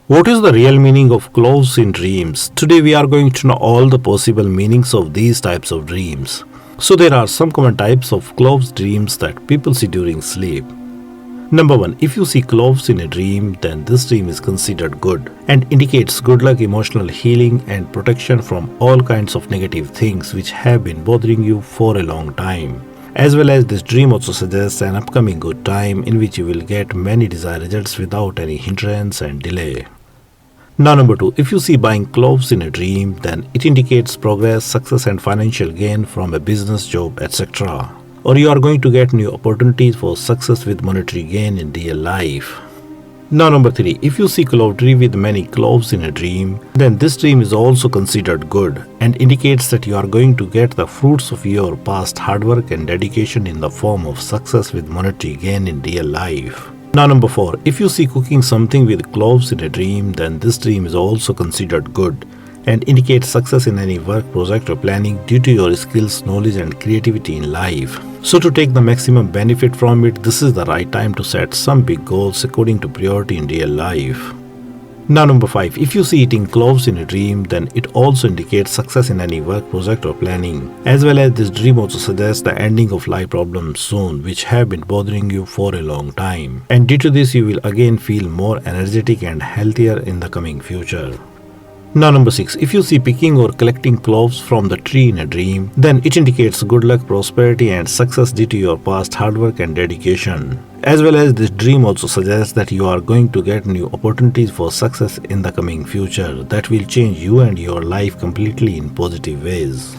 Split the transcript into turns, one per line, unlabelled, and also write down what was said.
What is the real meaning of cloves in dreams? Today we are going to know all the possible meanings of these types of dreams. So there are some common types of cloves dreams that people see during sleep. Number 1. If you see cloves in a dream, then this dream is considered good and indicates good luck, emotional healing and protection from all kinds of negative things which have been bothering you for a long time. As well as this dream also suggests an upcoming good time in which you will get many desired results without any hindrance and delay. Now number 2, if you see buying cloves in a dream, then it indicates progress, success and financial gain from a business, job, etc. Or you are going to get new opportunities for success with monetary gain in real life. Now number 3, if you see clove tree with many cloves in a dream, then this dream is also considered good and indicates that you are going to get the fruits of your past hard work and dedication in the form of success with monetary gain in real life. Now number 4, if you see cooking something with cloves in a dream, then this dream is also considered good and indicates success in any work, project or planning due to your skills, knowledge and creativity in life. So to take the maximum benefit from it, this is the right time to set some big goals according to priority in real life. Now number 5, if you see eating cloves in a dream, then it also indicates success in any work, project or planning. As well as this dream also suggests the ending of life problems soon which have been bothering you for a long time. And due to this you will again feel more energetic and healthier in the coming future. Now number 6, if you see picking or collecting cloves from the tree in a dream, then it indicates good luck, prosperity and success due to your past hard work and dedication. As well as this dream also suggests that you are going to get new opportunities for success in the coming future that will change you and your life completely in positive ways.